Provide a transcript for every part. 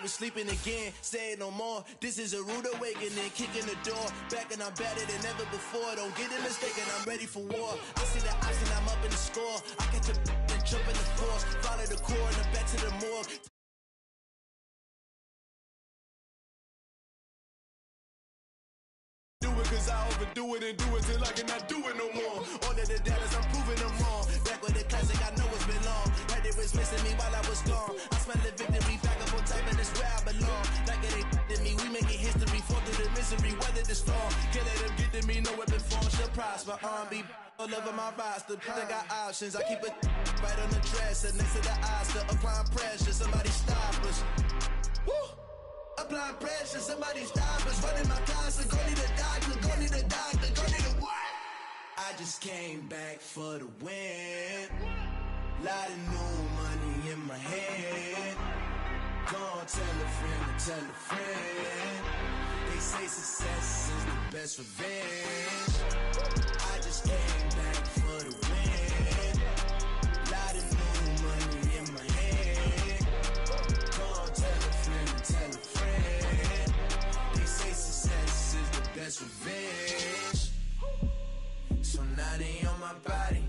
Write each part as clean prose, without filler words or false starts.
was sleeping again, say no more. This is a rude awakening, kicking the door. Back and I'm better than ever before. Don't get it mistaken, I'm ready for war. I see the option, I'm up in the score. I catch a and jump in the force. Follow the core and the back to the morgue. Do it cause I overdo it and do it till I cannot do it no more. All of the doubters, I'm proving them wrong. Back with the classic, I know it's been long. Heard it was missing me while I was gone. I smell the victory, back up on top and it's where I belong. Like it ain't to me, we making history. Fall through the misery, weather the storm. Can't let them get to me, no weapon form shall prosper. R&B all over my roster, I got options. I keep it right on the dresser, next to the Oscar. Applying pressure, somebody stop us. Woo! Applying pressure, somebody stop us. Running my closet, go need a doctor, go need a doctor, go need a what? I just came back for the win. Lot of new money in my hand. Go on, tell a friend to tell a friend. They say success is the best revenge. I just came back for the win. Lot of new money in my hand. Go on, tell a friend to tell a friend. They say success is the best revenge. So now they on my body.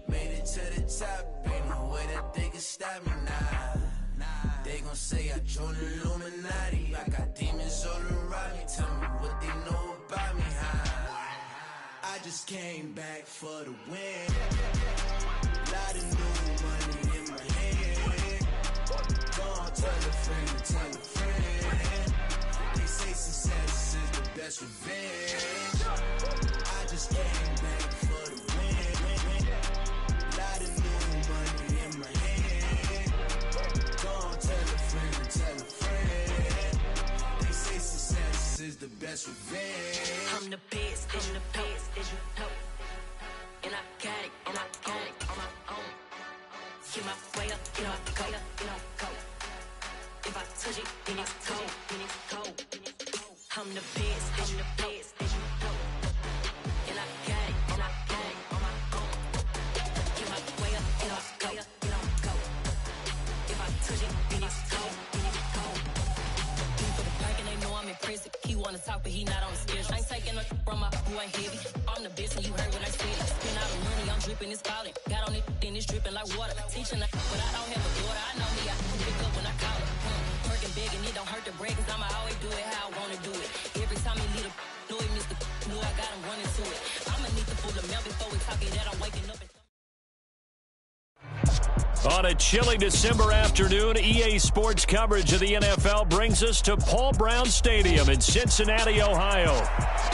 Made it to the top. Ain't no way that they can stop me now. They gon' say I joined the Illuminati. I got demons all around me. Tell me what they know about me, huh? I just came back for the win. Lot of new money in my hand. Go on, tell a friend to tell a friend. They say success is the best revenge. I just came back for the win. Lot of new money in my hand. Go on, tell a friend to tell a friend. They say success is the best revenge. I'm the best, I'm the best, as you know. And I got it, and I got it on my own. Get my way up, you know, go, you know, go. If I touch it, then it's cold, then it's cold. I'm the best, I'm the best, as you know. And I got it, and I got it on my own. Get my way up, you know, go, you know, go. If I touch it, then it's cold, then it's cold. For the pack and they know I'm impressive. He wanna talk, but he not on the schedule. I ain't taking a from my boy heavy. I'm the best, and you heard what I said. Spend all the money, I'm dripping, it's falling. Got on it, then it's dripping like water. Teaching, but I don't have a daughter. I know me, I can pick up when I call it. Working big, and it don't hurt the break, cause I'ma always do it how I wanna do it. Every time he lead a know it, Mr. Know I got him running to it. I'ma need to pull the milk before we talk it that I'm waking up. On a chilly December afternoon, EA Sports coverage of the NFL brings us to Paul Brown Stadium in Cincinnati, Ohio.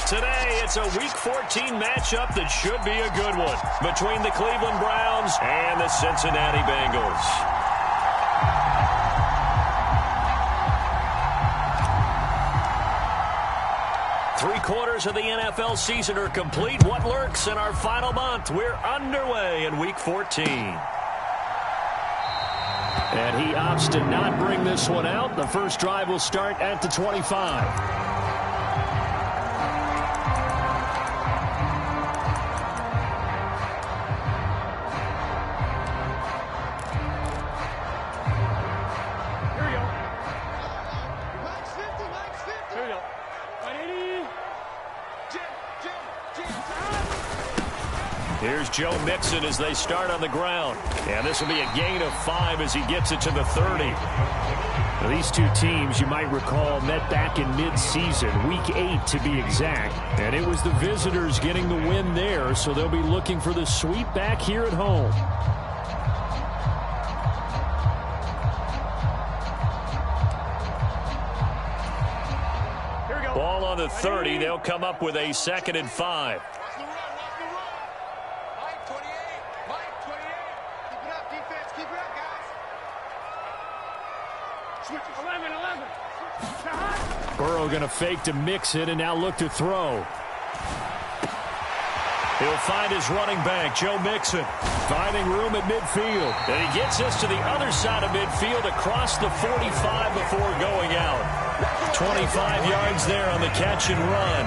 Today, it's a Week 14 matchup that should be a good one between the Cleveland Browns and the Cincinnati Bengals. Three-quarters of the NFL season are complete. What lurks in our final month? We're underway in Week 14. And he opts to not bring this one out. The first drive will start at the 25. Here's Joe Mixon as they start on the ground. And this will be a gain of 5 as he gets it to the 30. Now, these two teams, you might recall, met back in mid-season, Week 8 to be exact. And it was the visitors getting the win there, so they'll be looking for the sweep back here at home. Ball on the 30. They'll come up with a 2nd and 5. Burrow going to fake to mix it and now look to throw. He'll find his running back, Joe Mixon, finding room at midfield. And he gets us to the other side of midfield across the 45 before going out. 25 yards there on the catch and run.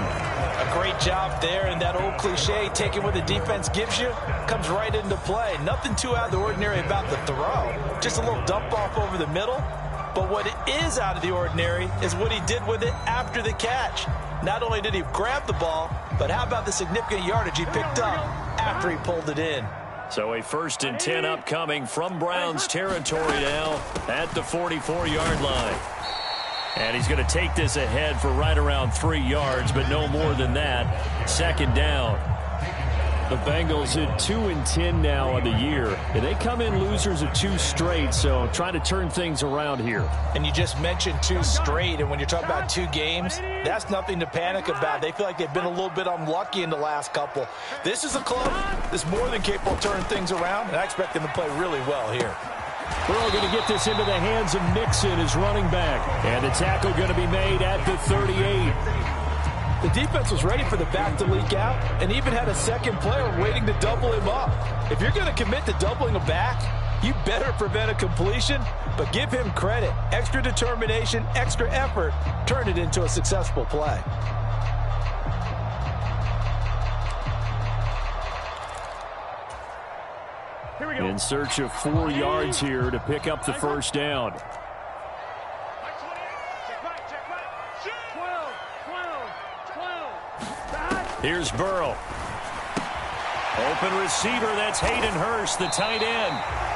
A great job there, and that old cliche, taking what the defense gives you, comes right into play. Nothing too out of the ordinary about the throw. Just a little dump off over the middle. But what is out of the ordinary is what he did with it after the catch. Not only did he grab the ball, but how about the significant yardage he picked up after he pulled it in? So a 1st and 10 upcoming from Browns territory now at the 44-yard line. And he's going to take this ahead for right around 3 yards, but no more than that. 2nd down. The Bengals at 2-10 now on the year. And they come in losers of 2 straight, so trying to turn things around here. And you just mentioned 2 straight, and when you're talking about 2 games, that's nothing to panic about. They feel like they've been a little bit unlucky in the last couple. This is a club that's more than capable of turning things around, and I expect them to play really well here. Burrow going to get this into the hands of Mixon as running back. And the tackle going to be made at the 38. The defense was ready for the back to leak out and even had a second player waiting to double him up. If you're going to commit to doubling a back, you better prevent a completion, but give him credit. Extra determination, extra effort, turned it into a successful play. In search of 4 yards here to pick up the 1st down. Here's Burrow. Open receiver, that's Hayden Hurst, the tight end.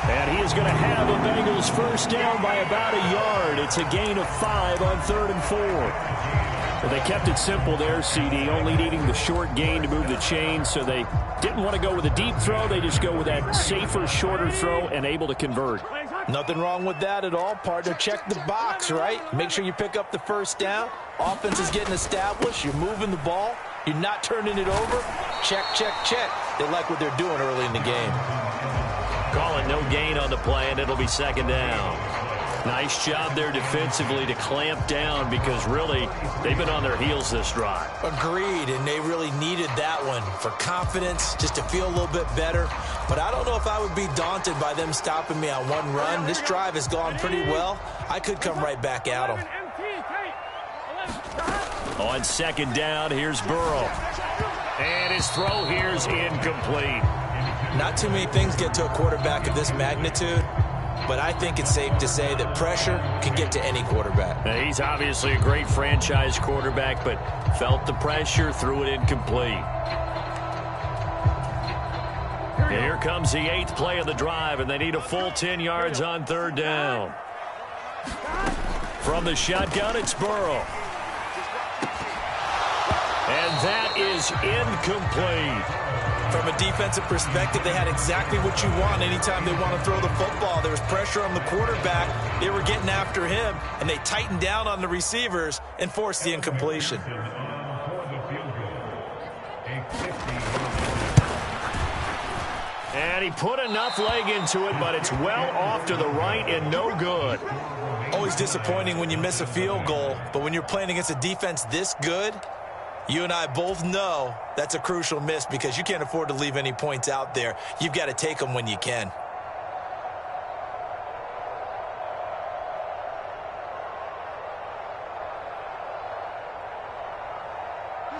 And he is going to have a Bengals 1st down by about a yard. It's a gain of 5 on 3rd and 4. Well, they kept it simple there, CD, only needing the short gain to move the chain, so they didn't want to go with a deep throw. They just go with that safer, shorter throw and able to convert. Nothing wrong with that at all, partner. Check the box, right? Make sure you pick up the 1st down. Offense is getting established. You're moving the ball. You're not turning it over. Check, check, check. They like what they're doing early in the game. Call it no gain on the play, and it'll be 2nd down. Nice job there defensively to clamp down because really they've been on their heels this drive. Agreed, and they really needed that one for confidence, just to feel a little bit better. But I don't know if I would be daunted by them stopping me on one run. This drive has gone pretty well. I could come right back at them. On 2nd down, here's Burrow. And his throw here is incomplete. Not too many things get to a quarterback of this magnitude, but I think it's safe to say that pressure can get to any quarterback. Now, he's obviously a great franchise quarterback, but felt the pressure, threw it incomplete. And here comes the 8th play of the drive, and they need a full 10 yards on 3rd down. From the shotgun, it's Burrow. And that is incomplete. From a defensive perspective, they had exactly what you want anytime they want to throw the football. There was pressure on the quarterback. They were getting after him, and they tightened down on the receivers and forced the incompletion. And he put enough leg into it, but it's well off to the right and no good. Always disappointing when you miss a field goal, but when you're playing against a defense this good, you and I both know that's a crucial miss because you can't afford to leave any points out there. You've got to take them when you can.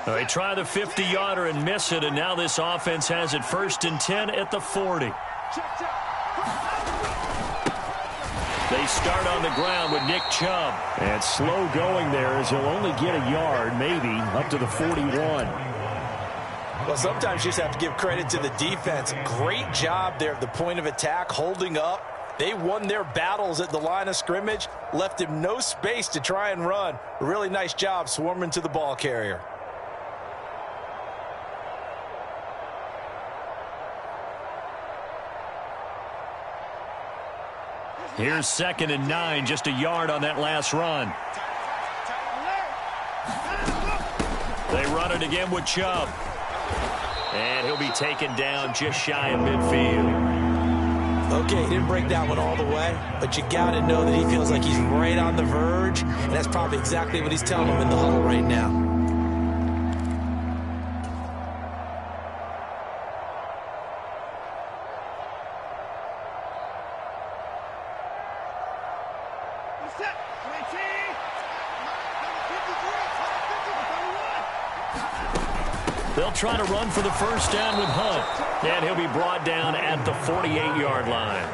They try the 50-yarder and miss it, and now this offense has it 1st and 10 at the 40. They start on the ground with Nick Chubb. And slow going there as he'll only get a yard, maybe, up to the 41. Well, sometimes you just have to give credit to the defense. Great job there at the point of attack, holding up. They won their battles at the line of scrimmage, left him no space to try and run. A really nice job swarming to the ball carrier. Here's 2nd and 9, just a yard on that last run. They run it again with Chubb. And he'll be taken down just shy of midfield. Okay, he didn't break that one all the way, but you got to know that he feels like he's right on the verge, and that's probably exactly what he's telling him in the huddle right now. They'll try to run for the 1st down with Hunt. And he'll be brought down at the 48-yard line.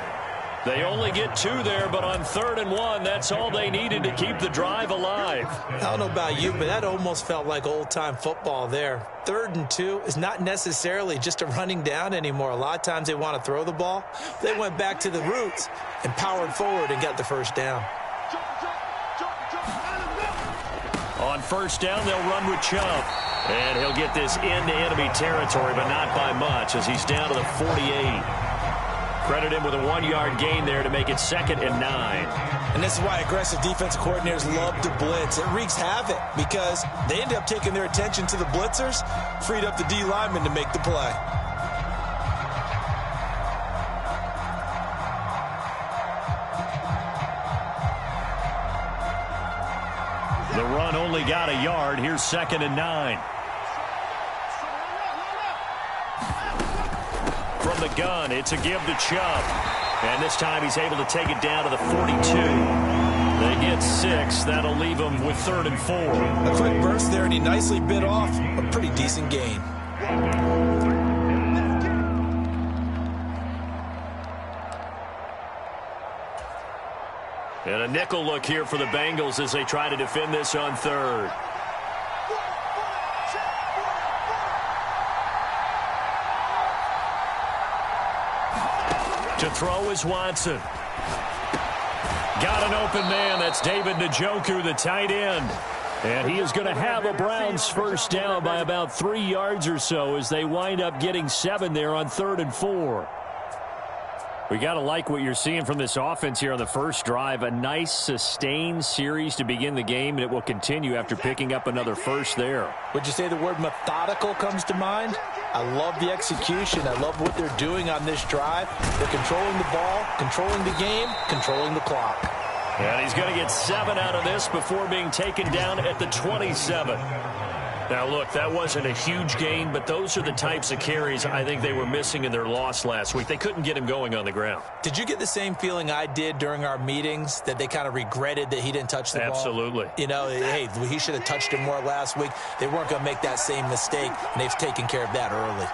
They only get 2 there, but on 3rd and 1, that's all they needed to keep the drive alive. I don't know about you, but that almost felt like old-time football there. 3rd and 2 is not necessarily just a running down anymore. A lot of times they want to throw the ball. They went back to the roots and powered forward and got the first down. On 1st down, they'll run with Chubb. And he'll get this into enemy territory, but not by much as he's down to the 48. Credit him with a 1-yard gain there to make it 2nd and 9. And this is why aggressive defensive coordinators love to blitz. It wreaks havoc because they end up taking their attention to the blitzers, freed up the D lineman to make the play. The run only got a yard. Here's 2nd and 9. From the gun, it's a give to Chubb. And this time he's able to take it down to the 42. They get 6. That'll leave them with 3rd and 4. A quick burst there, and he nicely bit off a pretty decent gain. And a nickel look here for the Bengals as they try to defend this on 3rd. To throw is Watson. Got an open man. That's David Njoku, the tight end. And he is going to have a Browns first down by about 3 yards or so as they wind up getting 7 there on 3rd and 4. We got to like what you're seeing from this offense here on the first drive. A nice sustained series to begin the game, and it will continue after picking up another first there. Would you say the word methodical comes to mind? I love the execution. I love what they're doing on this drive. They're controlling the ball, controlling the game, controlling the clock. And he's going to get 7 out of this before being taken down at the 27. Now, look, that wasn't a huge gain, but those are the types of carries I think they were missing in their loss last week. They couldn't get him going on the ground. Did you get the same feeling I did during our meetings, that they kind of regretted that he didn't touch the ball? Absolutely. You know, hey, he should have touched it more last week. They weren't going to make that same mistake, and they've taken care of that early.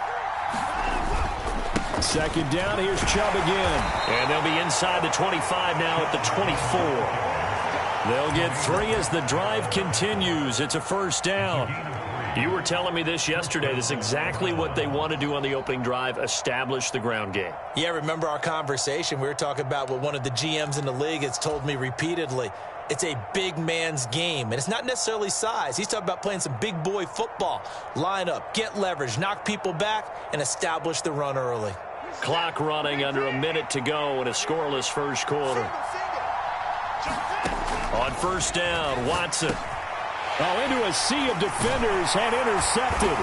2nd down, here's Chubb again. And they'll be inside the 25 now at the 24. They'll get 3 as the drive continues. It's a first down. You were telling me this yesterday. This is exactly what they want to do on the opening drive, establish the ground game. Yeah, remember our conversation? We were talking about what one of the GMs in the league has told me repeatedly. It's a big man's game, and it's not necessarily size. He's talking about playing some big boy football. Line up, get leverage, knock people back, and establish the run early. Clock running under a minute to go in a scoreless first quarter. On first down, Watson. Into a sea of defenders and intercepted.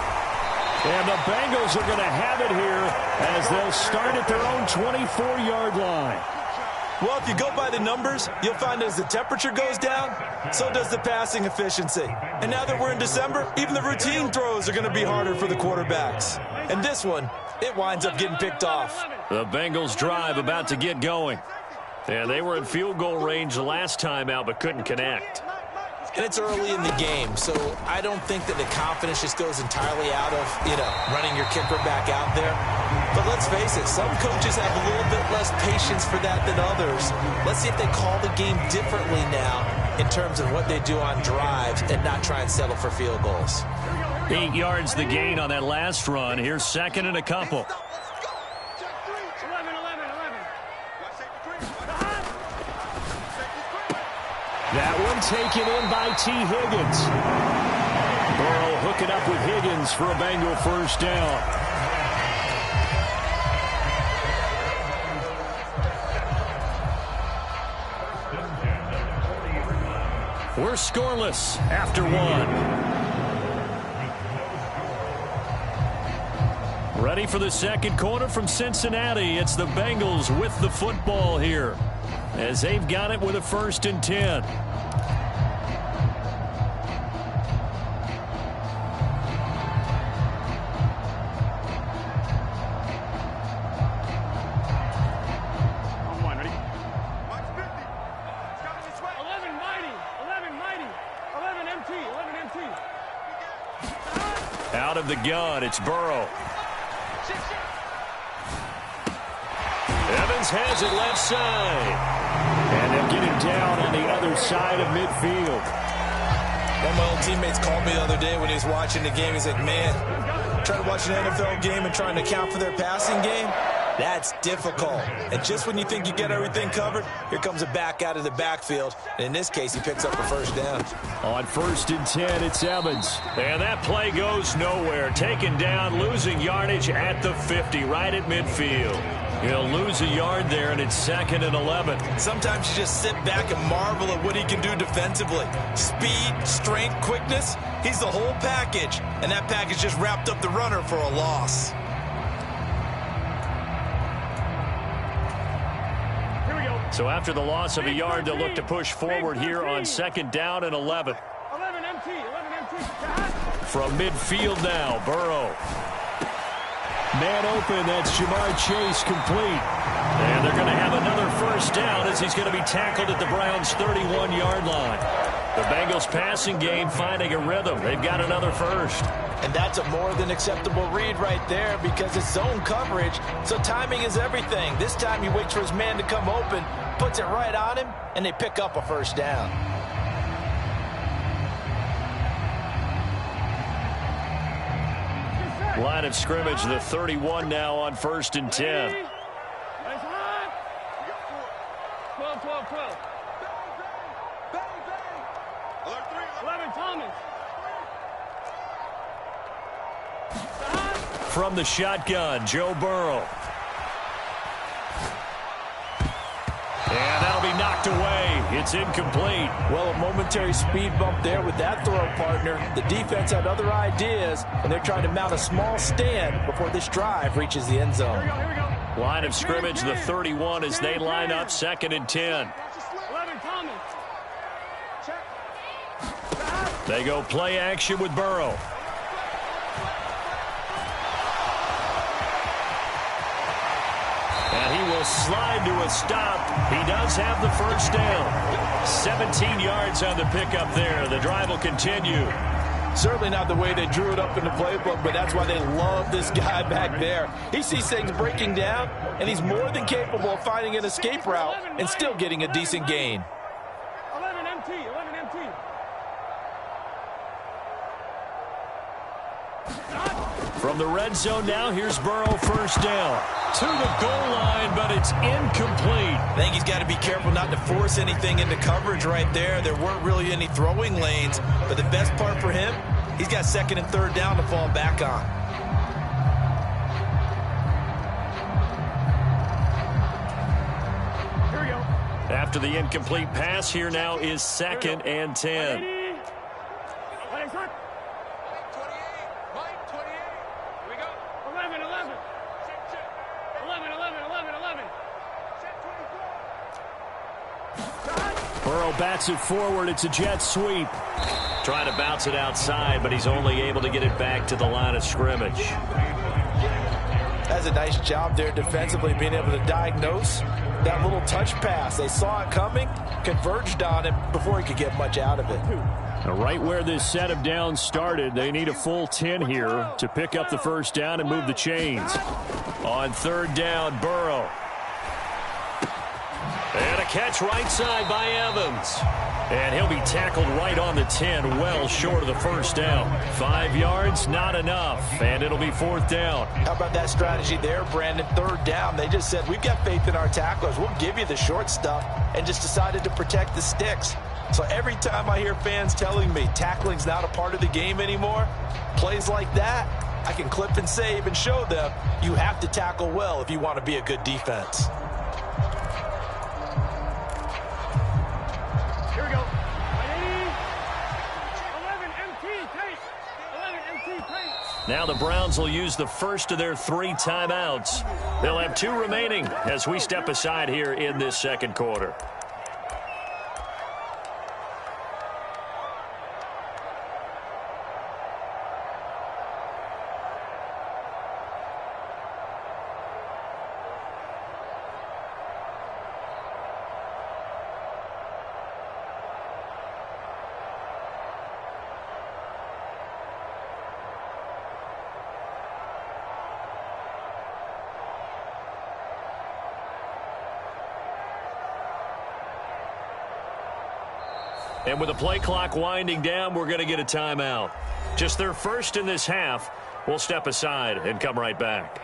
And the Bengals are going to have it here as they'll start at their own 24-yard line. Well, if you go by the numbers, you'll find as the temperature goes down, so does the passing efficiency. And now that we're in December, even the routine throws are going to be harder for the quarterbacks. And this one, it winds up getting picked off. The Bengals drive about to get going. And they were in field goal range the last time out but couldn't connect. And it's early in the game, so I don't think that the confidence just goes entirely out of, running your kicker back out there. But let's face it, some coaches have a little bit less patience for that than others. Let's see if they call the game differently now in terms of what they do on drives and not try and settle for field goals. 8 yards the gain on that last run. Here's 2nd and a couple. That one taken in by T. Higgins. Burrow hooking up with Higgins for a Bengal first down. We're scoreless after 1. Ready for the second quarter from Cincinnati. It's the Bengals with the football here, as they've got it with a 1st and 10. Out of the gun, it's Burrow. Evans has it left side. And they'll get him down on the other side of midfield. One of my old teammates called me the other day when he was watching the game. He's like, man, trying to watch an NFL game and trying to account for their passing game, that's difficult. And just when you think you get everything covered, here comes a back out of the backfield. And in this case, he picks up a first down. On 1st and 10, it's Evans. And that play goes nowhere. Taken down, losing yardage at the 50, right at midfield. He'll lose a yard there, and it's 2nd and 11. Sometimes you just sit back and marvel at what he can do defensively. Speed, strength, quickness, he's the whole package. And that package just wrapped up the runner for a loss. So after the loss of a yard, they'll look to push forward here on 2nd down and 11. 11 MT. From midfield now, Burrow. Man open, that's Jamar Chase complete. And they're going to have another first down as he's going to be tackled at the Browns' 31-yard line. The Bengals passing game finding a rhythm. They've got another first. And that's a more than acceptable read right there because it's zone coverage, so timing is everything. This time he waits for his man to come open, puts it right on him, and they pick up a first down. Line of scrimmage, the 31 now on 1st and 10. 12. 11 Thomas. From the shotgun, Joe Burrow. And that'll be knocked away. It's incomplete. Well, a momentary speed bump there with that throw, partner. The defense had other ideas, and they're trying to mount a small stand before this drive reaches the end zone. Here we go. Line of scrimmage, the 31 as they line up 2nd and 10. 11 Thomas. They go play action with Burrow. And he will slide to a stop. He does have the first down. 17 yards on the pickup there. The drive will continue. Certainly not the way they drew it up in the playbook, but that's why they love this guy back there. He sees things breaking down, and he's more than capable of finding an escape route and still getting a decent gain. 11 MT. From the red zone now, here's Burrow, first down. To the goal line, but it's incomplete. I think he's got to be careful not to force anything into coverage right there. There weren't really any throwing lanes, but the best part for him, he's got 2nd and 3rd down to fall back on. Here we go. After the incomplete pass, here now is 2nd and 10. 28. We go. 11. 11. Burrow bats it forward. It's a jet sweep. Trying to bounce it outside, but he's only able to get it back to the line of scrimmage. That's a nice job there defensively, being able to diagnose that little touch pass. They saw it coming, converged on it before he could get much out of it. Now, right where this set of downs started, they need a full 10 here to pick up the first down and move the chains. On 3rd down, Burrow. And a catch right side by Evans. And he'll be tackled right on the 10, well short of the first down. 5 yards, not enough, and it'll be 4th down. How about that strategy there, Brandon? 3rd down, they just said, we've got faith in our tacklers. We'll give you the short stuff, and just decided to protect the sticks. So every time I hear fans telling me tackling's not a part of the game anymore, plays like that, I can clip and save and show them you have to tackle well if you want to be a good defense. Here we go. 11 MT. Now the Browns will use the first of their 3 timeouts. They'll have 2 remaining as we step aside here in this 2nd quarter. And with the play clock winding down, we're going to get a timeout. Just their first in this half. We'll step aside and come right back.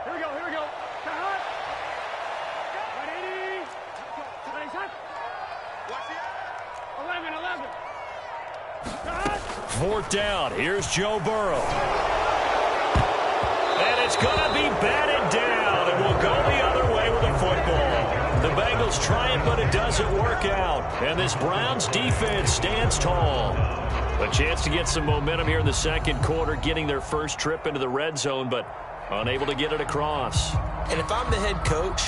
Here we go. Cut. 180. 26. 11. Cut. Fourth down. Here's Joe Burrow. And it's going to be batted down. And we'll go the other way with the football. The Bengals try it, but it doesn't work out. And this Browns defense stands tall. A chance to get some momentum here in the second quarter, getting their first trip into the red zone, but unable to get it across. And if I'm the head coach,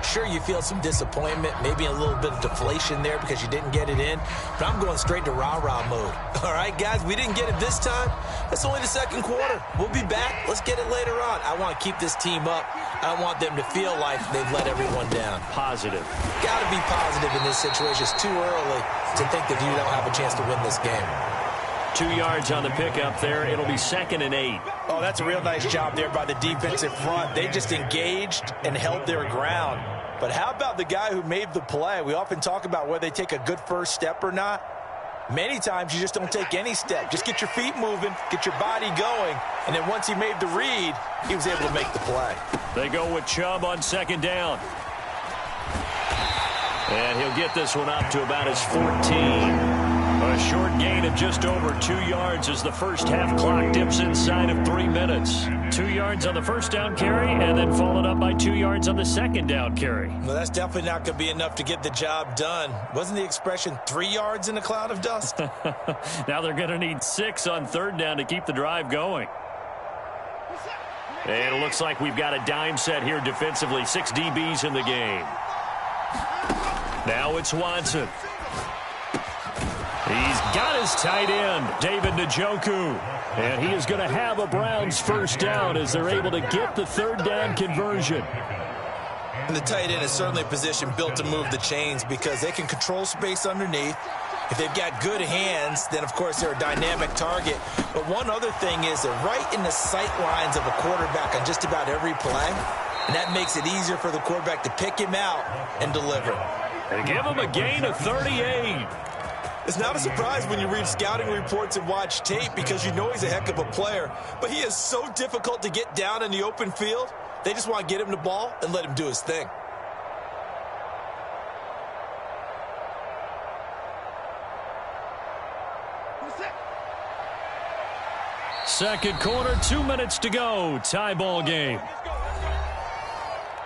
sure, you feel some disappointment, maybe a little bit of deflation there because you didn't get it in, but I'm going straight to rah-rah mode. All right, guys, we didn't get it this time. It's only the second quarter. We'll be back. Let's get it later on. I want to keep this team up. I don't want them to feel like they've let everyone down. Positive. Got to be positive in this situation. It's too early to think that you don't have a chance to win this game. 2 yards on the pickup there. It'll be 2nd and 8. Oh, that's a real nice job there by the defensive front. They just engaged and held their ground. But how about the guy who made the play? We often talk about whether they take a good first step or not. Many times you just don't take any step. Just get your feet moving, get your body going, and then once he made the read, he was able to make the play. They go with Chubb on 2nd down. And he'll get this one up to about his 14. A short gain of just over 2 yards as the first half clock dips inside of 3 minutes. 2 yards on the first down carry and then followed up by 2 yards on the second down carry. Well, that's definitely not going to be enough to get the job done. Wasn't the expression 3 yards in a cloud of dust? Now they're going to need 6 on 3rd down to keep the drive going. And it looks like we've got a dime set here defensively. 6 DBs in the game. Now it's Watson. He's got his tight end, David Njoku. And he is going to have a Browns first down as they're able to get the 3rd down conversion. And the tight end is certainly a position built to move the chains because they can control space underneath. If they've got good hands, then, of course, they're a dynamic target. But one other thing is they're right in the sight lines of a quarterback on just about every play. And that makes it easier for the quarterback to pick him out and deliver. And give him a gain of 38. It's not a surprise when you read scouting reports and watch tape because you know he's a heck of a player. But he is so difficult to get down in the open field. They just want to get him the ball and let him do his thing. Second quarter, 2 minutes to go. Tie ball game.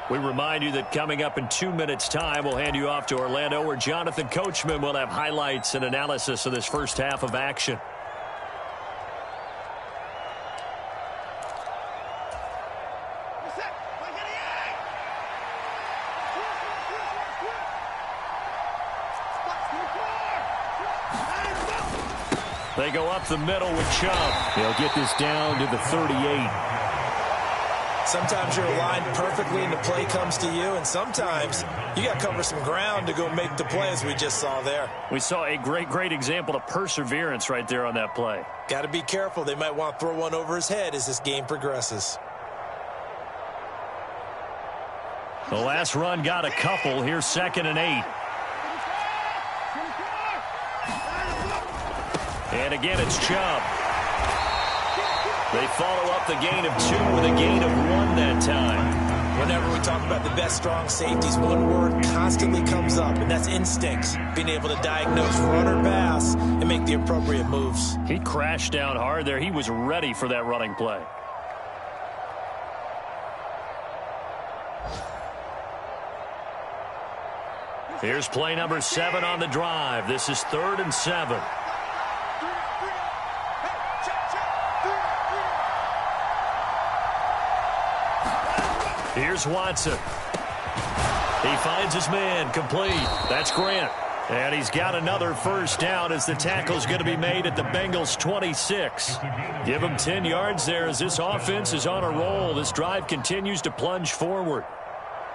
We remind you that coming up in 2 minutes' time, we'll hand you off to Orlando, where Jonathan Coachman will have highlights and analysis of this first half of action. They go up the middle with Chubb. They'll get this down to the 38. Sometimes you're aligned perfectly and the play comes to you, and sometimes you got to cover some ground to go make the play, as we just saw there. We saw a great example of perseverance right there on that play. Got to be careful. They might want to throw one over his head as this game progresses. The last run got a couple. Here's 2nd and 8. And again, it's Chubb. They follow up the gain of 2 with a gain of 1 that time. Whenever we talk about the best strong safeties, one word constantly comes up, and that's instincts. Being able to diagnose run or pass and make the appropriate moves. He crashed down hard there. He was ready for that running play. Here's play number 7 on the drive. This is 3rd and 7. Here's Watson. He finds his man complete. That's Grant. And he's got another first down as the tackle's going to be made at the Bengals' 26. Give him 10 yards there as this offense is on a roll. This drive continues to plunge forward.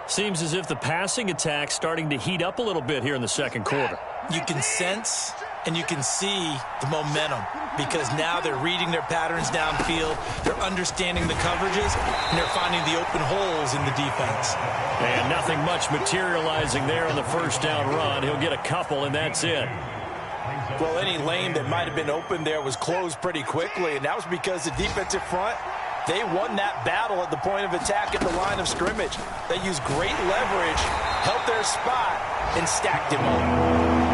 Seems as if the passing attack's starting to heat up a little bit here in the second quarter. You can sense and you can see the momentum because now they're reading their patterns downfield, they're understanding the coverages, and they're finding the open holes in the defense. And nothing much materializing there on the first down run. He'll get a couple, and that's it. Well, any lane that might have been open there was closed pretty quickly, and that was because the defensive front, they won that battle at the point of attack at the line of scrimmage. They used great leverage, held their spot, and stacked him up.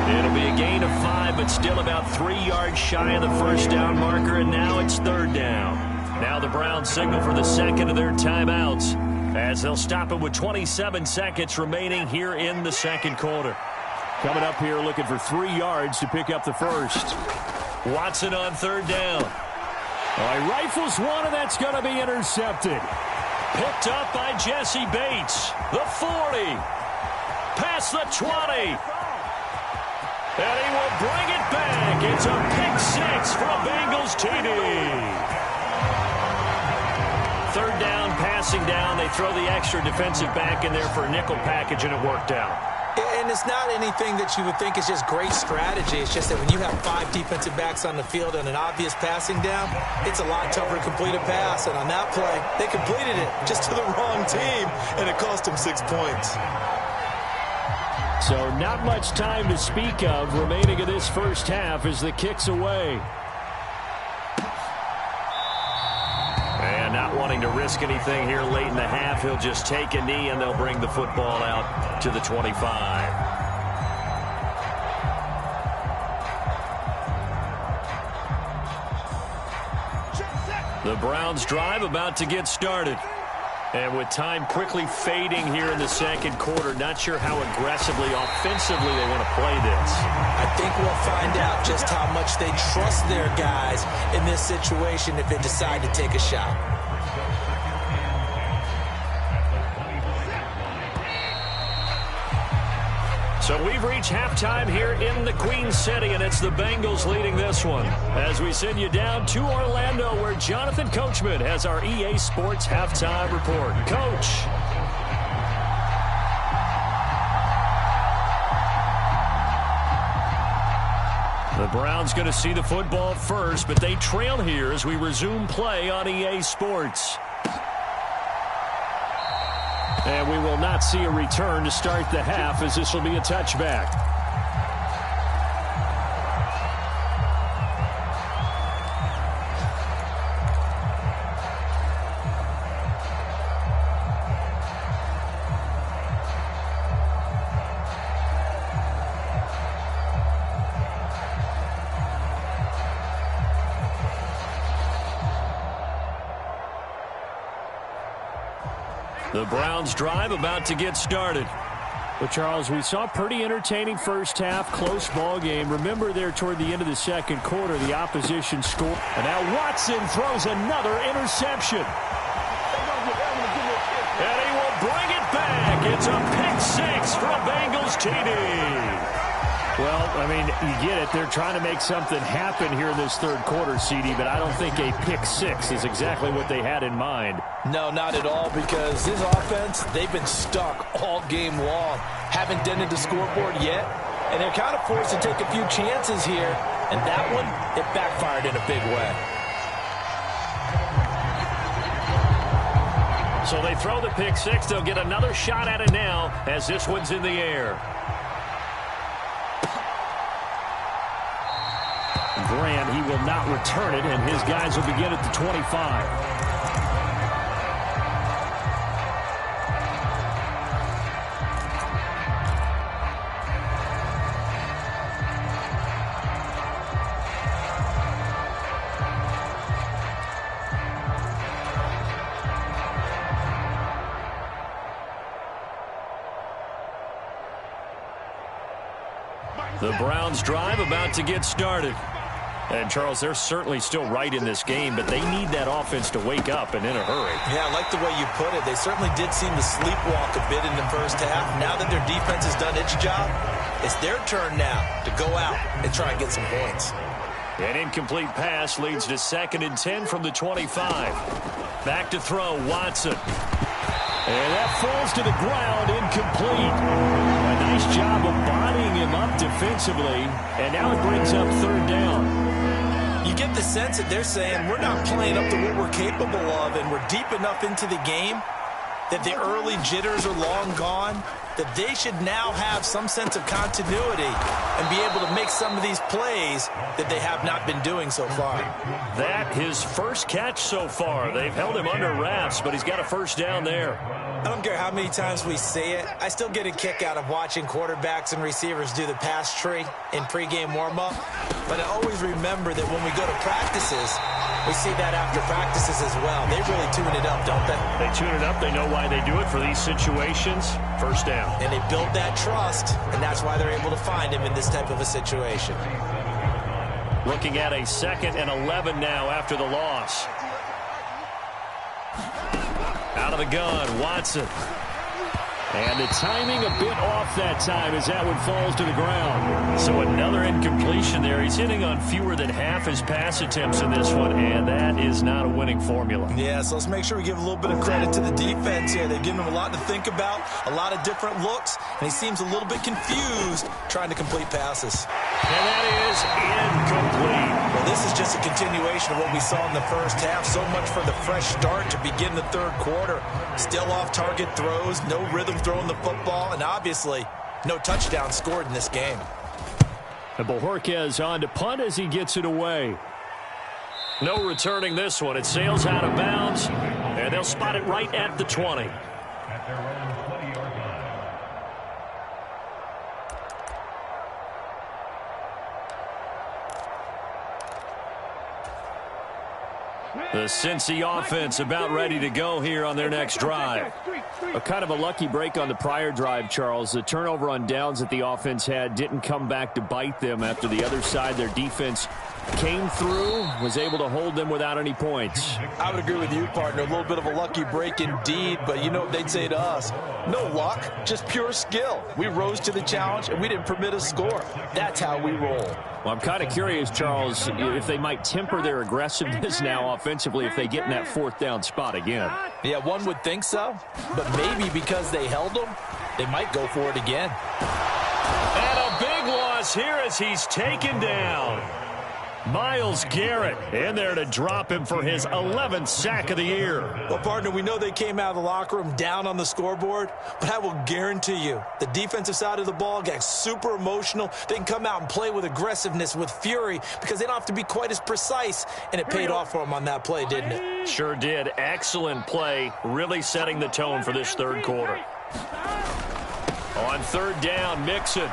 It'll be a gain of 5, but still about 3 yards shy of the first down marker, and now it's third down. Now the Browns signal for the second of their timeouts as they'll stop it with 27 seconds remaining here in the second quarter. Coming up here looking for 3 yards to pick up the first. Watson on third down. He rifles one, and that's going to be intercepted. Picked up by Jesse Bates. The 40. Past the 20. And he will bring it back. It's a pick-6 from Bengals TD. Third down, passing down. They throw the extra defensive back in there for a nickel package, and it worked out. And it's not anything that you would think is just great strategy. It's just that when you have 5 defensive backs on the field and an obvious passing down, it's a lot tougher to complete a pass. And on that play, they completed it just to the wrong team, and it cost them 6 points. So not much time to speak of remaining in this first half as the kick's away. And not wanting to risk anything here late in the half, he'll just take a knee and they'll bring the football out to the 25. The Browns drive about to get started. And with time quickly fading here in the second quarter, not sure how aggressively, offensively they want to play this. I think we'll find out just how much they trust their guys in this situation if they decide to take a shot. So we've reached halftime here in the Queen City, and it's the Bengals leading this one. As we send you down to Orlando, where Jonathan Coachman has our EA Sports halftime report. Coach. The Browns going to see the football first, but they trail here as we resume play on EA Sports. And we will not see a return to start the half, as this will be a touchback. The Browns drive about to get started. But, Charles, we saw a pretty entertaining first half, close ball game. Remember there toward the end of the second quarter, the opposition scored. And now Watson throws another interception. And he will bring it back. It's a pick-6 from Bengals TD. Well, I mean, you get it. They're trying to make something happen here in this third quarter, CD, but I don't think a pick-6 is exactly what they had in mind. No, not at all, because this offense, they've been stuck all game long. Haven't dented the scoreboard yet, and they're kind of forced to take a few chances here, and that one, it backfired in a big way. So they throw the pick-6. They'll get another shot at it now as this one's in the air. Grant, he will not return it, and his guys will begin at the 25. The Browns drive about to get started. And, Charles, they're certainly still right in this game, but they need that offense to wake up and in a hurry. Yeah, I like the way you put it. They certainly did seem to sleepwalk a bit in the first half. Now that their defense has done its job, It's their turn now to go out and try and get some points. An incomplete pass leads to 2nd and 10 from the 25. Back to throw, Watson. And that falls to the ground, incomplete. A nice job of bodying him up defensively, and now it brings up 3rd down. You get the sense that they're saying we're not playing up to what we're capable of, and we're deep enough into the game that the early jitters are long gone, that they should now have some sense of continuity and be able to make some of these plays that they have not been doing so far. That his first catch so far. They've held him under wraps, but he's got a 1st down there. I don't care how many times we say it. I still get a kick out of watching quarterbacks and receivers do the pass tree in pregame warm-up. But I always remember that when we go to practices, we see that after practices as well. They really tune it up, don't they? They tune it up. They know why they do it for these situations. 1st down. And they build that trust, and that's why they're able to find him in this type of a situation. Looking at a 2nd and 11 now after the loss. Out of the gun, Watson. And the timing a bit off that time as that one falls to the ground. So another incompletion there. He's hitting on fewer than half his pass attempts in this one, and that is not a winning formula. Yeah, so let's make sure we give a little bit of credit to the defense here. They've given him a lot to think about, a lot of different looks, and he seems a little bit confused trying to complete passes. And that is incomplete. Well, this is just a continuation of what we saw in the first half. So much for the fresh start to begin the 3rd quarter. Still off-target throws, no rhythm throwing the football, and obviously no touchdown scored in this game. And Bojorquez on to punt as he gets it away. No returning this one. It sails out of bounds, and they'll spot it right at the 20. The Cincy offense about ready to go here on their next drive. A kind of a lucky break on the prior drive, Charles. The turnover on downs that the offense had didn't come back to bite them after the other side. Their defense came through, was able to hold them without any points. I would agree with you, partner. A little bit of a lucky break indeed, but you know what they'd say to us? No luck, just pure skill. We rose to the challenge, and we didn't permit a score. That's how we roll. Well, I'm kind of curious, Charles, if they might temper their aggressiveness now offensively if they get in that 4th down spot again. Yeah, one would think so, but maybe because they held them, they might go for it again. And a big loss here as he's taken down. Myles Garrett in there to drop him for his 11th sack of the year. Well, partner, we know they came out of the locker room down on the scoreboard, but I will guarantee you the defensive side of the ball got super emotional. They can come out and play with aggressiveness, with fury, because they don't have to be quite as precise, and it paid off for them on that play, didn't it? Sure did. Excellent play, really setting the tone for this 3rd quarter. On 3rd down, Mixon.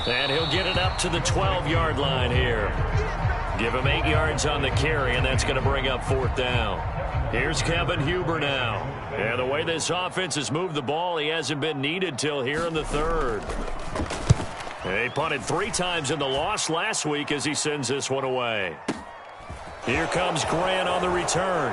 And he'll get it up to the 12-yard line here. Give him 8 yards on the carry, and that's going to bring up 4th down. Here's Kevin Huber now. And the way this offense has moved the ball, he hasn't been needed till here in the 3rd. He punted 3 times in the loss last week as he sends this one away. Here comes Grant on the return.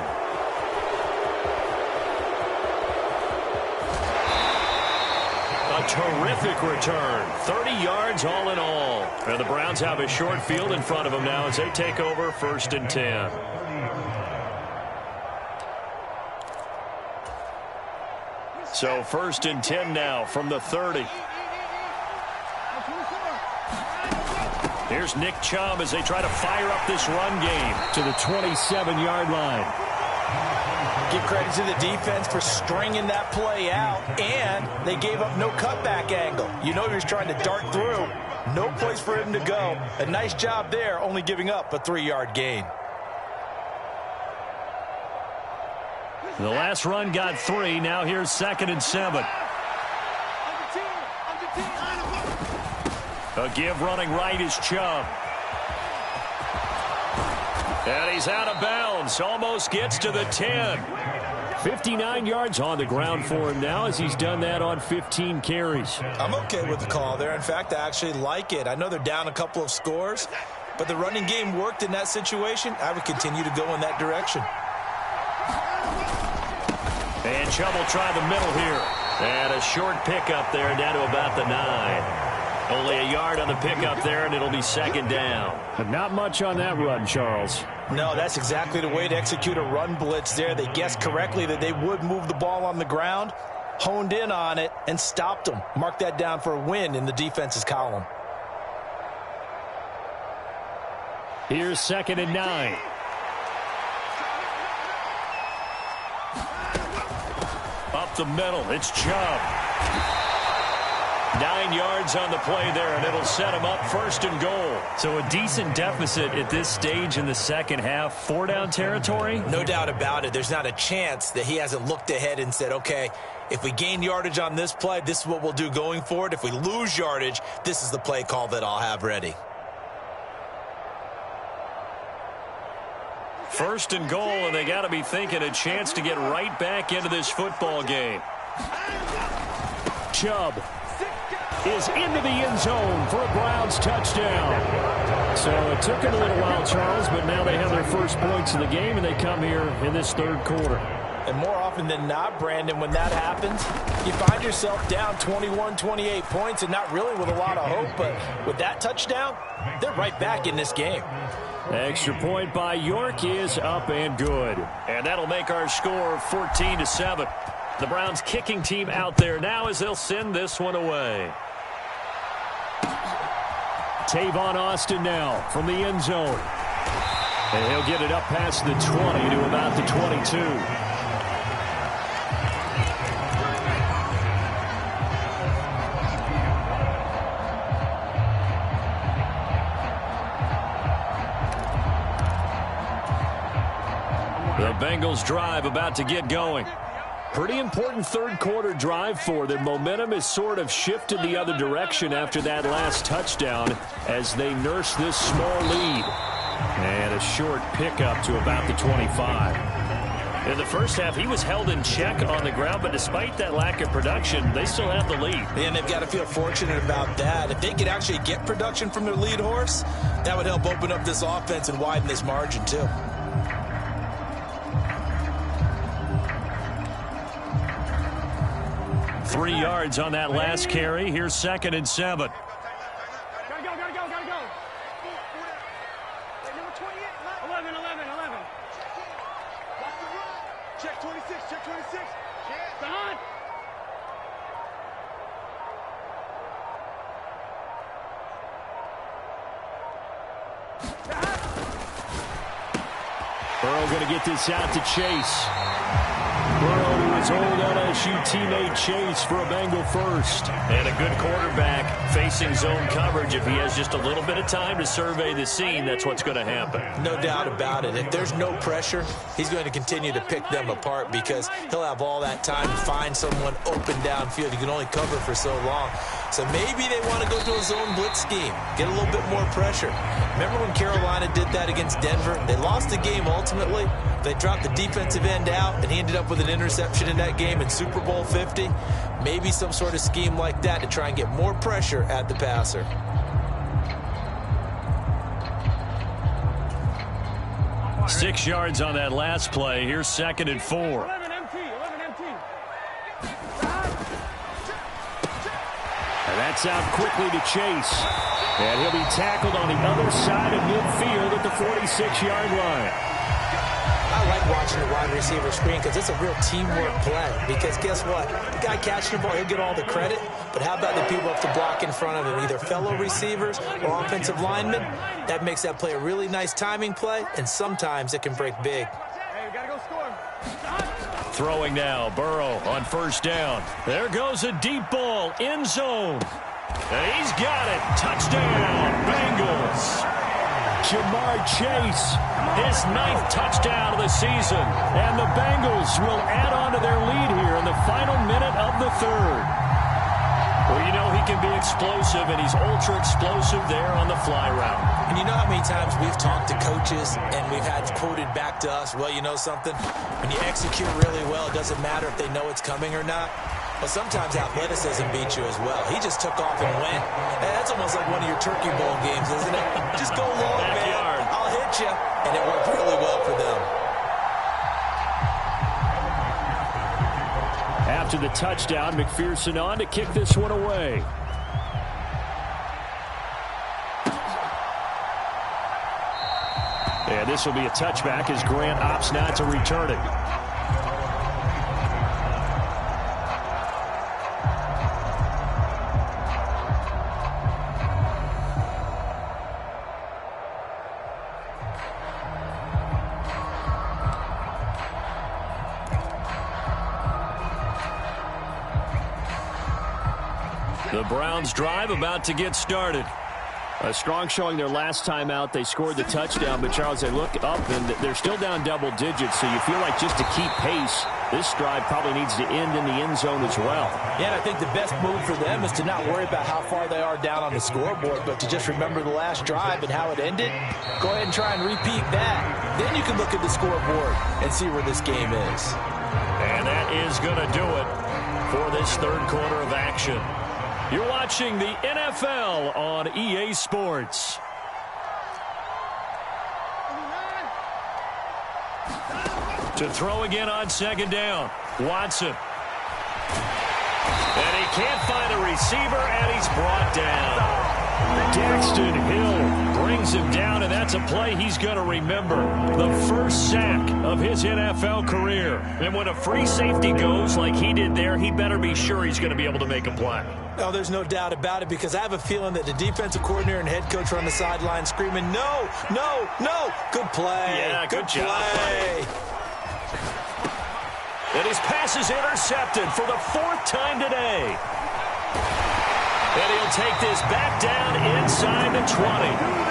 A terrific return. 30 yards all in all. And the Browns have a short field in front of them now as they take over 1st and 10. So 1st and 10 now from the 30. Here's Nick Chubb as they try to fire up this run game to the 27-yard line. Give credit to the defense for stringing that play out, and they gave up no cutback angle. You know he was trying to dart through. No place for him to go. A nice job there, only giving up a 3-yard gain. The last run got 3. Now here's 2nd and 7. A give running right is Chubb. And he's out of bounds. Almost gets to the 10. 59 yards on the ground for him now as he's done that on 15 carries. I'm okay with the call there. In fact, I actually like it. I know they're down a couple of scores, but the running game worked in that situation. I would continue to go in that direction. And Chubb will try the middle here. And a short pickup there down to about the 9. Only a yard on the pickup there, and it'll be second down. Not much on that run, Charles. No, that's exactly the way to execute a run blitz there. They guessed correctly that they would move the ball on the ground, honed in on it, and stopped them. Mark that down for a win in the defense's column. Here's second and 9. Up the middle, it's Chubb. 9 yards on the play there, and it'll set him up first and goal. So a decent deficit at this stage in the second half. 4-down territory? No doubt about it. There's not a chance that he hasn't looked ahead and said, okay, if we gain yardage on this play, this is what we'll do going forward. If we lose yardage, this is the play call that I'll have ready. First and goal, and they got to be thinking a chance to get right back into this football game. Chubb is into the end zone for a Browns touchdown. So it took him a little while, Charles, but now they have their first points of the game, and they come here in this third quarter. And more often than not, Brandon, when that happens, you find yourself down 21, 28 points, and not really with a lot of hope, but with that touchdown, they're right back in this game. Extra point by York is up and good. And that'll make our score 14-7. The Browns kicking team out there now as they'll send this one away. Tavon Austin now from the end zone. And he'll get it up past the 20 to about the 22. The Bengals drive about to get going. Pretty important third quarter drive for them. Momentum has sort of shifted the other direction after that last touchdown as they nurse this small lead. And a short pickup to about the 25. In the first half, he was held in check on the ground, but despite that lack of production, they still have the lead. And they've got to feel fortunate about that. If they could actually get production from their lead horse, that would help open up this offense and widen this margin too. Three yards on that last carry. Here's second and 7. Gotta go. Hey, number 28, 11. Check 26. Behind. Burrow going to get this out to Chase. Burrow to his old LSU teammate Chase for a Bengal first. And a good quarterback facing zone coverage. If he has just a little bit of time to survey the scene, that's what's going to happen. No doubt about it. If there's no pressure, he's going to continue to pick them apart because he'll have all that time to find someone open downfield. You can only cover for so long. So maybe they want to go to a zone blitz scheme, get a little bit more pressure. Remember when Carolina did that against Denver? They lost the game ultimately. They dropped the defensive end out, and he ended up with an interception in that game in Super Bowl 50. Maybe some sort of scheme like that to try and get more pressure at the passer. Six yards on that last play. Here's second and 4. 11 MT. And that's out quickly to Chase. And he'll be tackled on the other side of midfield at the 46-yard line. I like watching the wide receiver screen because it's a real teamwork play. Because guess what? The guy catching the ball, he'll get all the credit. But how about the people up to block in front of him, either fellow receivers or offensive linemen? That makes that play a really nice timing play, and sometimes it can break big. Hey, we gotta go score. Throwing now, Burrow on first down. There goes a deep ball, end zone. And he's got it. Touchdown, Bengals. Jamar Chase, His 9th touchdown of the season. and the Bengals will add on to their lead here in the final minute of the third. Well, you know he can be explosive, and he's ultra-explosive there on the fly route. And you know how many times we've talked to coaches and we've had quoted back to us, well, you know something? When you execute really well, it doesn't matter if they know it's coming or not. Well, sometimes athleticism beats you as well. He just took off and went. Hey, that's almost like one of your Turkey Bowl games, isn't it? Just go long, Backyard. man. I'll hit you. And it worked really well for them. after the touchdown. McPherson on to kick this one away. And this will be a touchback as Grant opts not to return it. The Browns drive about to get started. A strong showing their last time out. They scored the touchdown, but Charles, they look up and they're still down double digits, so you feel like just to keep pace, this drive probably needs to end in the end zone as well. Yeah, and I think the best move for them is to not worry about how far they are down on the scoreboard, but to just remember the last drive and how it ended. Go ahead and try and repeat that. Then you can look at the scoreboard and see where this game is. And that is going to do it for this third quarter of action. You're watching the NFL on EA Sports. To throw again on second down. Watson. And he can't find a receiver, and he's brought down. Daxton Hill brings him down, and that's a play he's going to remember. The first sack of his NFL career. And when a free safety goes like he did there, he better be sure he's going to be able to make a play. No, there's no doubt about it, because I have a feeling that the defensive coordinator and head coach are on the sideline screaming, no, no, no. Good play. Yeah, good job. Play. And his pass is intercepted for the fourth time today. And he'll take this back down inside the 20.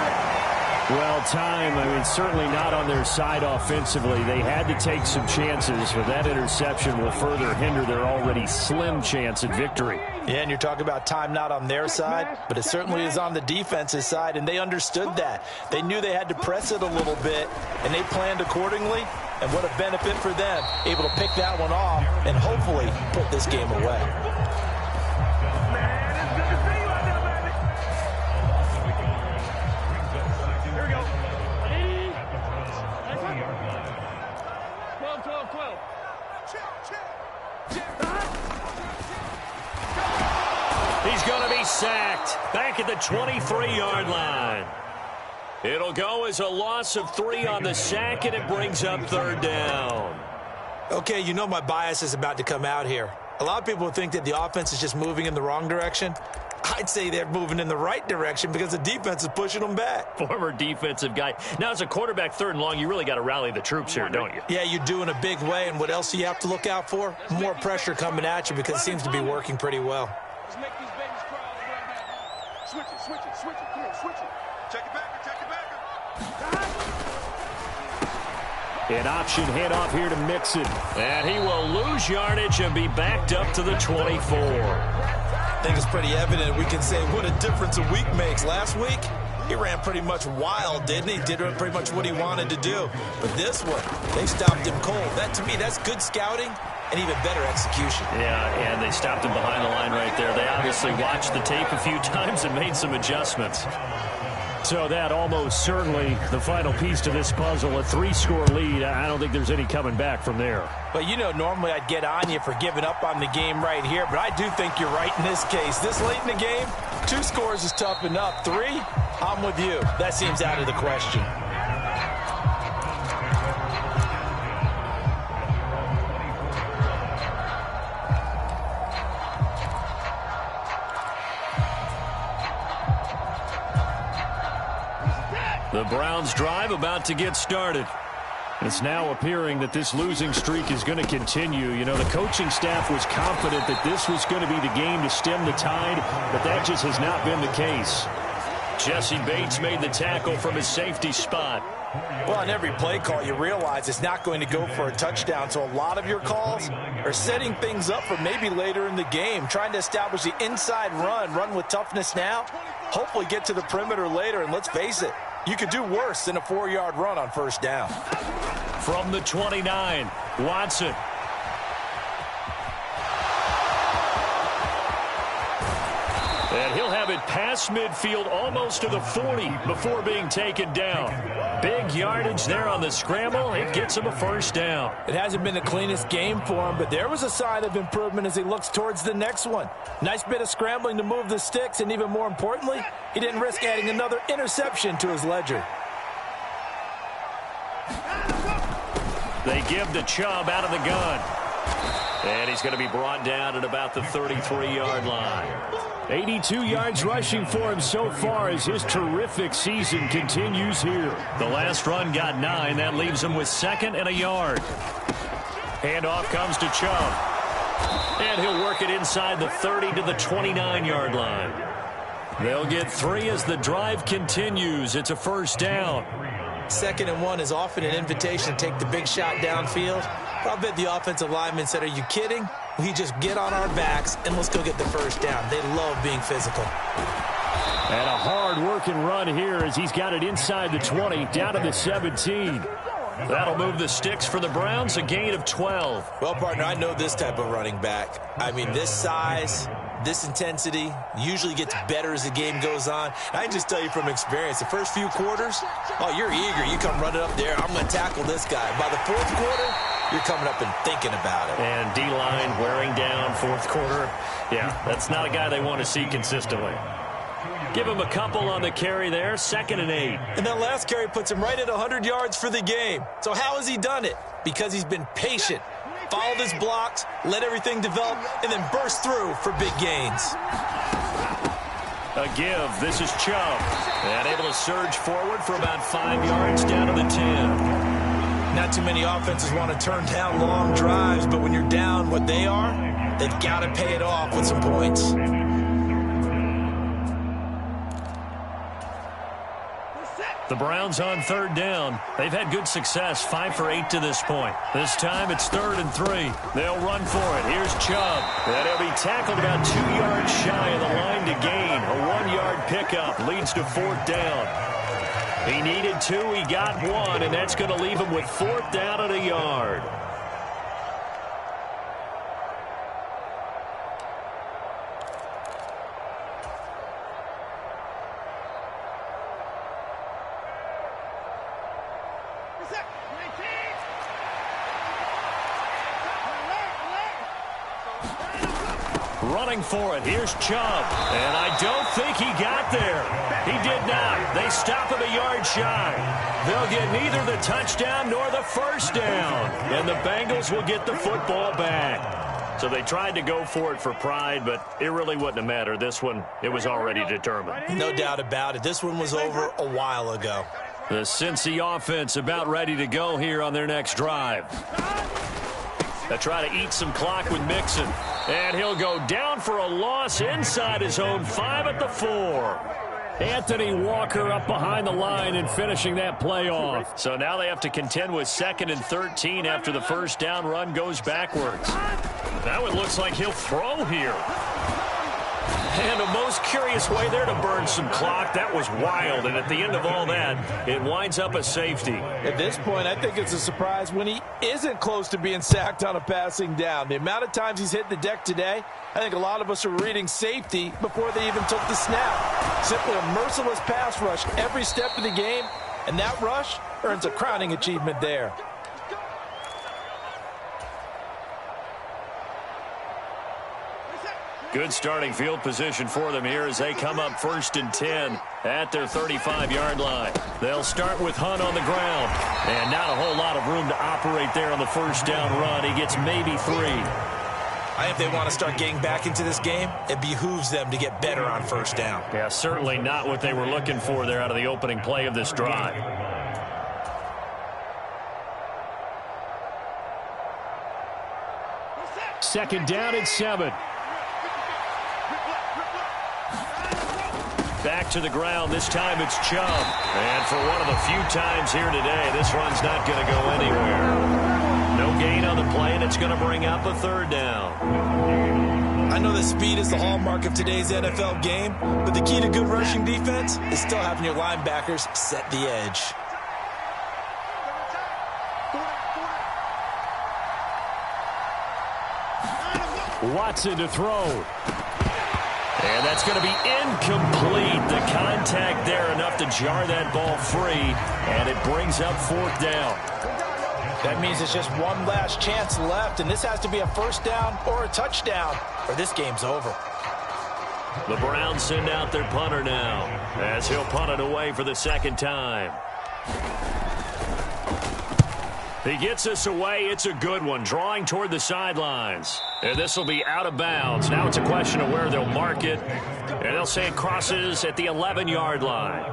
Well, time, certainly not on their side offensively. They had to take some chances, but that interception will further hinder their already slim chance at victory. Yeah, and you're talking about time not on their side, but it certainly is on the defense's side, and they understood that. They knew they had to press it a little bit, and they planned accordingly, and what a benefit for them, able to pick that one off and hopefully put this game away. He's going to be sacked back at the 23-yard line. It'll go as a loss of 3 on the sack, and it brings up third down. Okay, you know my bias is about to come out here. A lot of people think that the offense is just moving in the wrong direction. I'd say they're moving in the right direction because the defense is pushing them back. Former defensive guy. Now, as a quarterback, third and long, you really got to rally the troops here, don't you? Yeah, you do in a big way, and what else do you have to look out for? More pressure coming at you because it seems to be working pretty well. Let's make these babies crawl right now. Switch it, switch it, switch it. Come on, switch it. Check it back, check it back. An option handoff here to Mixon. And he will lose yardage and be backed up to the 24. I think it's pretty evident. We can say what a difference a week makes. Last week, he ran pretty much wild, didn't he? Did pretty much what he wanted to do. But this one, they stopped him cold. That, to me, that's good scouting and even better execution. Yeah, and they stopped him behind the line right there. They obviously watched the tape a few times and made some adjustments. So that almost certainly the final piece to this puzzle, a 3-score lead. I don't think there's any coming back from there. But, you know, normally I'd get on you for giving up on the game right here, but I do think you're right in this case. This late in the game, 2 scores is tough enough. 3, I'm with you. That seems out of the question. The Browns drive about to get started. It's now appearing that this losing streak is going to continue. You know, the coaching staff was confident that this was going to be the game to stem the tide, but that just has not been the case. Jesse Bates made the tackle from his safety spot. Well, on every play call, you realize it's not going to go for a touchdown, so a lot of your calls are setting things up for maybe later in the game, trying to establish the inside run with toughness now, hopefully get to the perimeter later, and let's face it, you could do worse than a 4-yard run on first down. From the 29, Watson. And he'll He'll have it past midfield almost to the 40 before being taken down. Big yardage there on the scramble. It gets him a first down. It hasn't been the cleanest game for him, but there was a sign of improvement as he looks towards the next one. Nice bit of scrambling to move the sticks, and even more importantly, he didn't risk adding another interception to his ledger. They give to Chubb out of the gun. And he's going to be brought down at about the 33-yard line. 82 yards rushing for him so far as his terrific season continues here. The last run got 9. That leaves him with 2nd and a yard. Handoff comes to Chubb. And he'll work it inside the 30 to the 29-yard line. They'll get 3 as the drive continues. It's a first down. 2nd and 1 is often an invitation to take the big shot downfield. But I'll bet the offensive lineman said, are you kidding? We just get on our backs and let's go get the first down. They love being physical. And a hard-working run here as he's got it inside the 20, down to the 17. That'll move the sticks for the Browns, a gain of 12. Well, partner, I know this type of running back. I mean, this size, this intensity usually gets better as the game goes on. I can just tell you from experience, the first few quarters, oh, you're eager. You come running up there, I'm going to tackle this guy. By the 4th quarter, you're coming up and thinking about it. And D-line wearing down 4th quarter. Yeah, that's not a guy they want to see consistently. Give him a couple on the carry there, 2nd and 8. And that last carry puts him right at 100 yards for the game. So how has he done it? Because he's been patient, followed his blocks, let everything develop, and then burst through for big gains. A give. This is Chubb. And able to surge forward for about 5 yards down to the 10. Not too many offenses want to turn down long drives, but when you're down what they are, they've got to pay it off with some points. The Browns on 3rd down. They've had good success, 5 for 8 to this point. This time it's 3rd and 3. They'll run for it. Here's Chubb. And he'll be tackled about 2 yards shy of the line to gain. A 1-yard pickup leads to 4th down. He needed 2, he got 1, and that's going to leave him with 4th down at a yard. Running for it. Here's Chubb. And I don't think he got there. He did not. They stop him a yard shy. They'll get neither the touchdown nor the first down. And the Bengals will get the football back. So they tried to go for it for pride, but it really wouldn't have mattered. This one, it was already determined. No doubt about it. This one was over a while ago. The Cincy offense about ready to go here on their next drive. They try to eat some clock with Mixon. And he'll go down for a loss inside his own 5 at the 4. Anthony Walker up behind the line and finishing that play off. So now they have to contend with 2nd and 13 after the first down run goes backwards. Now it looks like he'll throw here. And a most curious way there to burn some clock. That was wild. And at the end of all that, it winds up a safety. At this point, I think it's a surprise when he isn't close to being sacked on a passing down. The amount of times he's hit the deck today, I think a lot of us are reading safety before they even took the snap. Simply a merciless pass rush every step of the game, and that rush earns a crowning achievement there. Good starting field position for them here as they come up 1st and 10 at their 35-yard line. They'll start with Hunt on the ground. And not a whole lot of room to operate there on the first down run. He gets maybe 3. I think if they want to start getting back into this game, it behooves them to get better on first down. Yeah, certainly not what they were looking for there out of the opening play of this drive. Second down and 7. Back to the ground. This time it's Chubb. And for one of the few times here today, this run's not going to go anywhere. No gain on the play, and it's going to bring up a 3rd down. I know that speed is the hallmark of today's NFL game, but the key to good rushing defense is still having your linebackers set the edge. Watson to throw. And that's going to be incomplete. The contact there enough to jar that ball free, and it brings up 4th down. That means it's just one last chance left, and this has to be a first down or a touchdown, or this game's over. The Browns send out their punter now, as he'll punt it away for the 2nd time. He gets this away. It's a good one, drawing toward the sidelines. And this will be out of bounds. Now it's a question of where they'll mark it. And they'll say it crosses at the 11-yard line.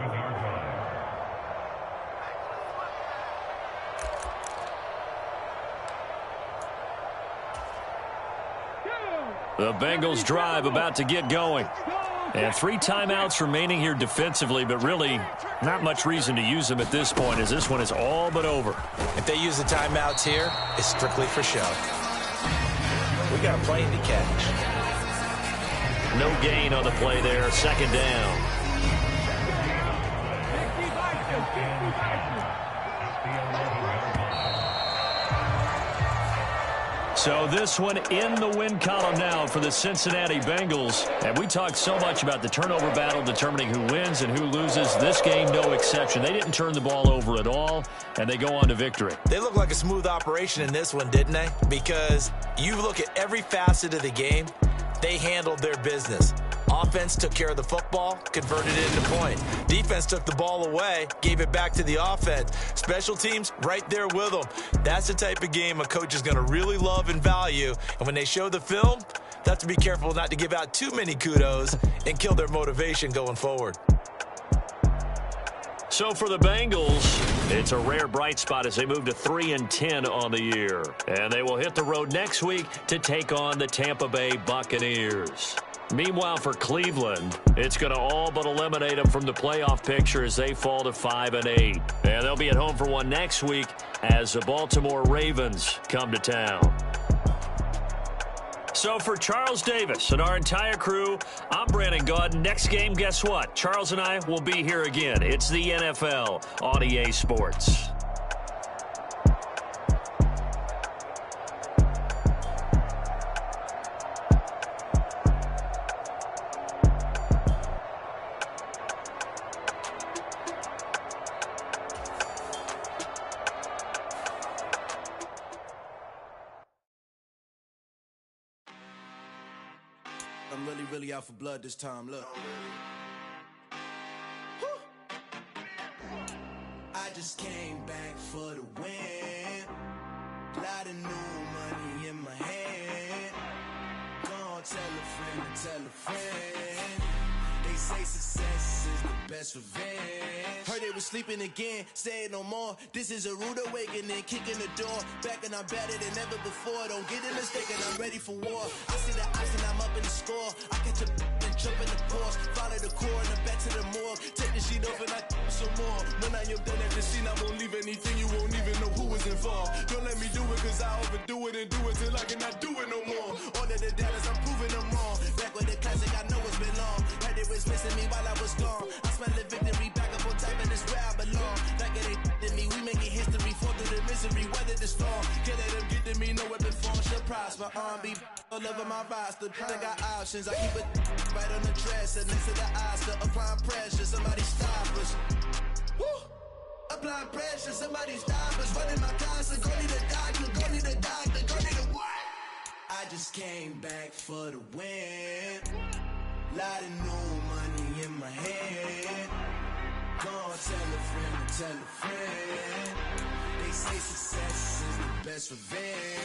The Bengals drive about to get going. And 3 timeouts remaining here defensively, but really not much reason to use them at this point, as this one is all but over. If they use the timeouts here, it's strictly for show. We got a plane to catch. No gain on the play there, 2nd down. So this one in the win column now for the Cincinnati Bengals. And we talked so much about the turnover battle determining who wins and who loses. This game, no exception. They didn't turn the ball over at all, and they go on to victory. They look like a smooth operation in this one, didn't they? Because you look at every facet of the game, they handled their business. Offense took care of the football, converted it into point. Defense took the ball away, gave it back to the offense. Special teams right there with them. That's the type of game a coach is going to really love and value. And when they show the film, they have to be careful not to give out too many kudos and kill their motivation going forward. So for the Bengals, it's a rare bright spot as they move to 3-10 on the year. And they will hit the road next week to take on the Tampa Bay Buccaneers. Meanwhile, for Cleveland, it's going to all but eliminate them from the playoff picture as they fall to 5-8. And they'll be at home for one next week as the Baltimore Ravens come to town. So for Charles Davis and our entire crew, I'm Brandon Gaud. Next game, guess what? Charles and I will be here again. It's the NFL on EA Sports. I'm really out for blood this time, look. I just came back for the win. Lot of new money in my hand. Gonna tell a friend and tell a friend. They say success is the best revenge. Heard they was sleeping again, say it no more. This is a rude awakening, kicking the door. Back and I'm better than ever before. Don't get it mistaken, I'm ready for war. I see the option, I'm up in the score. I catch a and jump in the course. Follow the core and the back to the morgue. Take the sheet off and I some more. When I am done at the scene, I won't leave anything. You won't even know who was involved. Don't let me do it, cause I overdo it and do it till I cannot do it no more. All of the doubters, I'm proving them wrong. Back with the classic, I know it's been long. Heard it was missing me while I was gone. I smell the victory back up on top, and it's where I belong. Like it ain't to me, we making history. Fall through the misery, weather the storm. Can't let them get to me, no weapon form should prosper. Be all over my roster. I got options, I keep it right on the dresser. Next to the Oscar, applying pressure. Somebody stop us. Woo! Applying pressure, somebody stop us. Running my concert, go need a doctor, go need a doctor, go need a what? I just came back for the win. Lot of new money in my hand. Gonna tell a friend and tell a friend. They say success is the best revenge.